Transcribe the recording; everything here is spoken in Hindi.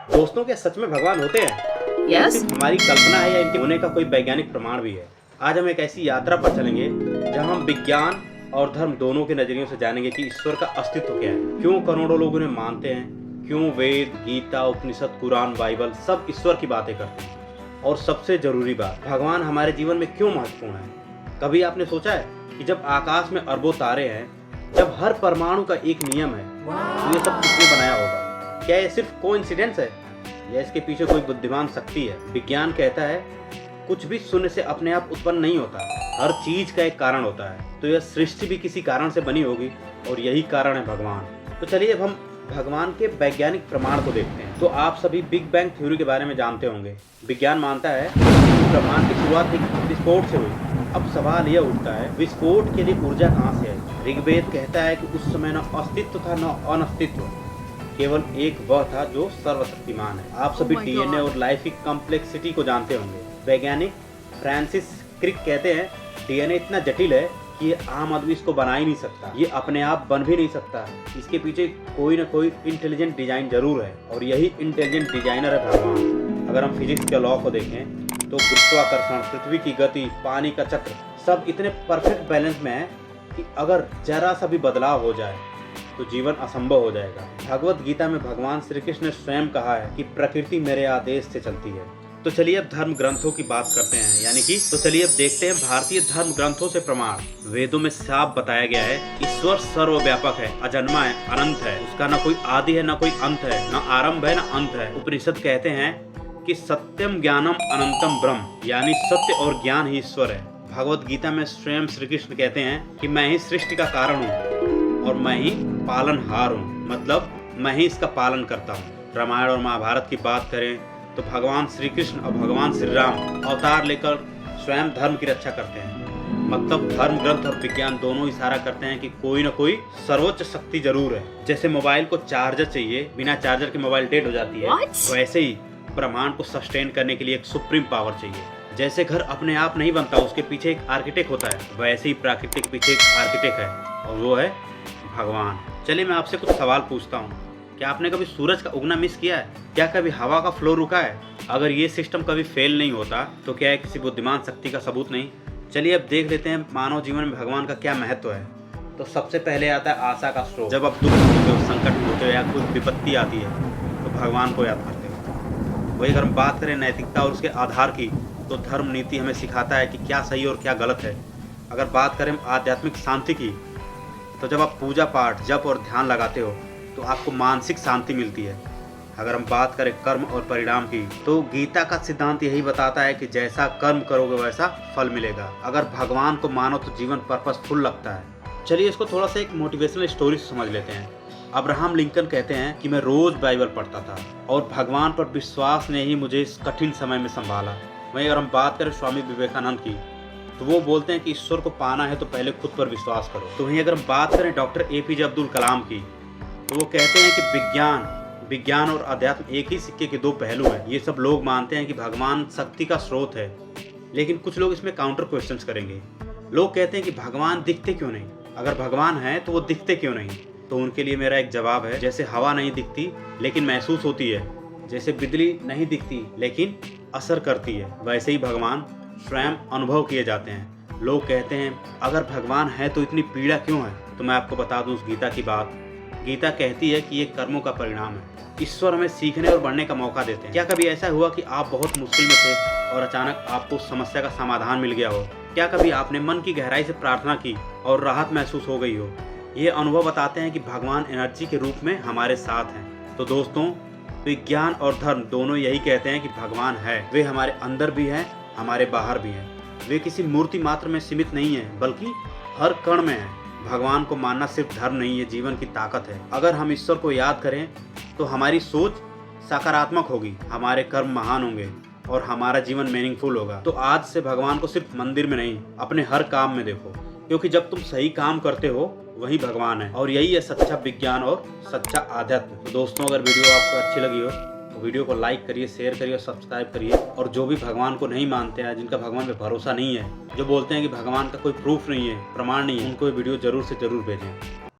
दोस्तों, क्या सच में भगवान होते हैं? Yes? सिर्फ हमारी कल्पना है या इनके होने का कोई वैज्ञानिक प्रमाण भी है? आज हम एक ऐसी यात्रा पर चलेंगे जहां हम विज्ञान और धर्म दोनों के नजरियों से जानेंगे कि ईश्वर का अस्तित्व क्या है, क्यों करोड़ों लोग उन्हें मानते हैं, क्यों वेद, गीता, उपनिषद, कुरान, बाइबल सब ईश्वर की बातें करते हैं, और सबसे जरूरी बात, भगवान हमारे जीवन में क्यों महत्वपूर्ण है। कभी आपने सोचा है कि जब आकाश में अरबों तारे हैं, जब हर परमाणु का एक नियम है, तो ये सब किसने बनाया होगा? क्या ये सिर्फ कोइंसिडेंस है या इसके पीछे कोई बुद्धिमान शक्ति है? विज्ञान कहता है कुछ भी शून्य से अपने आप उत्पन्न नहीं होता, हर चीज का एक कारण होता है। तो यह सृष्टि भी किसी कारण से बनी होगी और यही कारण है भगवान। तो चलिए अब हम भगवान के वैज्ञानिक प्रमाण को देखते हैं। तो आप सभी बिग बैंग थ्योरी के बारे में जानते होंगे। विज्ञान मानता है कि ब्रह्मांड की शुरुआत एक विस्फोट से हुई। अब सवाल यह उठता है, विस्फोट के लिए ऊर्जा कहाँ से आई? ऋग्वेद कहता है कि उस समय न अस्तित्व था न अनस्तित्व, केवल एक वह था जो सर्वशक्तिमान है। आप सभी डीएनए और लाइफ की कॉम्प्लेक्सिटी को जानते होंगे। वैज्ञानिक फ्रांसिस क्रिक कहते हैं डीएनए इतना जटिल है कि ये आम आदमी इसको बना ही नहीं सकता, ये अपने आप बन भी नहीं सकता। इसके पीछे कोई ना कोई इंटेलिजेंट डिजाइन जरूर है, और यही इंटेलिजेंट डिजाइनर है भगवान। अगर हम फिजिक्स के लॉ को देखें तो गुरुत्वाकर्षण, पृथ्वी की गति, पानी का चक्र सब इतने परफेक्ट बैलेंस में है कि अगर जरा सा भी बदलाव हो जाए तो जीवन असंभव हो जाएगा। भगवत गीता में भगवान श्री कृष्ण ने स्वयं कहा है कि प्रकृति मेरे आदेश से चलती है। तो चलिए अब धर्म ग्रंथों की बात करते हैं, यानी कि तो चलिए अब देखते हैं भारतीय धर्म ग्रंथों से प्रमाण। वेदों में साफ बताया गया है ईश्वर सर्वव्यापक है, अजन्मा है, अनंत है, उसका न कोई आदि है, न कोई अंत है, न आरंभ है, न अंत है। उपनिषद कहते हैं कि सत्यम ज्ञानम अनंतम ब्रह्म, यानी सत्य और ज्ञान ही ईश्वर है। भगवत गीता में स्वयं श्री कृष्ण कहते हैं कि मैं ही सृष्टि का कारण हूँ और मैं ही पालनहार हूँ, मतलब मैं ही इसका पालन करता हूँ। रामायण और महाभारत की बात करें तो भगवान श्री कृष्ण और भगवान श्री राम अवतार लेकर स्वयं धर्म की रक्षा करते हैं। मतलब धर्म ग्रंथ और विज्ञान दोनों इशारा करते हैं कि कोई न कोई सर्वोच्च शक्ति जरूर है। जैसे मोबाइल को चार्जर चाहिए, बिना चार्जर के मोबाइल डेड हो जाती है, वैसे ही ब्रह्मांड को सस्टेन करने के लिए एक सुप्रीम पावर चाहिए। जैसे घर अपने आप नहीं बनता, उसके पीछे एक आर्किटेक्ट होता है, वैसे ही प्रकृति के पीछे एक आर्किटेक्ट है और वो है भगवान। चलिए मैं आपसे कुछ सवाल पूछता हूँ। क्या आपने कभी सूरज का उगना मिस किया है? क्या कभी हवा का फ्लो रुका है? अगर ये सिस्टम कभी फेल नहीं होता तो क्या है किसी बुद्धिमान शक्ति का सबूत नहीं? चलिए अब देख लेते हैं मानव जीवन में भगवान का क्या महत्व है। तो सबसे पहले आता है आशा का स्रोत। जब आप दुख होते हो, संकट होते हो या कोई विपत्ति आती है तो भगवान को याद करते हो। वही अगर हम बात करें नैतिकता और उसके आधार की, तो धर्म नीति हमें सिखाता है कि क्या सही और क्या गलत है। अगर बात करें आध्यात्मिक शांति की, तो जब आप पूजा पाठ, जप और ध्यान लगाते हो तो आपको मानसिक शांति मिलती है। अगर हम बात करें कर्म और परिणाम की, तो गीता का सिद्धांत यही बताता है कि जैसा कर्म करोगे वैसा फल मिलेगा। अगर भगवान को मानो तो जीवन पर्पसफुल लगता है। चलिए इसको थोड़ा सा एक मोटिवेशनल स्टोरी से समझ लेते हैं। अब्राहम लिंकन कहते हैं कि मैं रोज बाइबल पढ़ता था और भगवान पर विश्वास ने ही मुझे इस कठिन समय में संभाला। वहीं अगर हम बात करें स्वामी विवेकानंद की, तो वो बोलते हैं कि ईश्वर को पाना है तो पहले खुद पर विश्वास करो। तो वहीं अगर हम बात करें डॉक्टर APJ अब्दुल कलाम की, तो वो कहते हैं कि विज्ञान और अध्यात्म एक ही सिक्के के दो पहलू हैं। ये सब लोग मानते हैं कि भगवान शक्ति का स्रोत है, लेकिन कुछ लोग इसमें काउंटर क्वेश्चंस करेंगे। लोग कहते हैं कि भगवान दिखते क्यों नहीं? अगर भगवान है तो वो दिखते क्यों नहीं? तो उनके लिए मेरा एक जवाब है, जैसे हवा नहीं दिखती लेकिन महसूस होती है, जैसे बिजली नहीं दिखती लेकिन असर करती है, वैसे ही भगवान स्वयं अनुभव किए जाते हैं। लोग कहते हैं अगर भगवान है तो इतनी पीड़ा क्यों है? तो मैं आपको बता दूं उस गीता की बात। गीता कहती है कि ये कर्मों का परिणाम है। ईश्वर हमें सीखने और बढ़ने का मौका देते हैं। क्या कभी ऐसा हुआ कि आप बहुत मुश्किल में थे और अचानक आपको उस समस्या का समाधान मिल गया हो? क्या कभी आपने मन की गहराई से प्रार्थना की और राहत महसूस हो गई हो? ये अनुभव बताते हैं कि भगवान एनर्जी के रूप में हमारे साथ हैं। तो दोस्तों, विज्ञान और धर्म दोनों यही कहते हैं कि भगवान है। वे हमारे अंदर भी हैं, हमारे बाहर भी हैं। वे किसी मूर्ति मात्र में सीमित नहीं है, बल्कि हर कण में है। भगवान को मानना सिर्फ धर्म नहीं, ये जीवन की ताकत है। अगर हम ईश्वर को याद करें तो हमारी सोच सकारात्मक होगी, हमारे कर्म महान होंगे और हमारा जीवन मीनिंगफुल होगा। तो आज से भगवान को सिर्फ मंदिर में नहीं, अपने हर काम में देखो, क्योंकि जब तुम सही काम करते हो वही भगवान है, और यही है सच्चा विज्ञान और सच्चा आध्यात्म। तो दोस्तों, अगर वीडियो आपको अच्छी लगी हो तो वीडियो को लाइक करिए, शेयर करिए और सब्सक्राइब करिए। और जो भी भगवान को नहीं मानते हैं, जिनका भगवान पे भरोसा नहीं है, जो बोलते हैं कि भगवान का कोई प्रूफ नहीं है, प्रमाण नहीं है, उनको ये वीडियो जरूर से जरूर भेजें।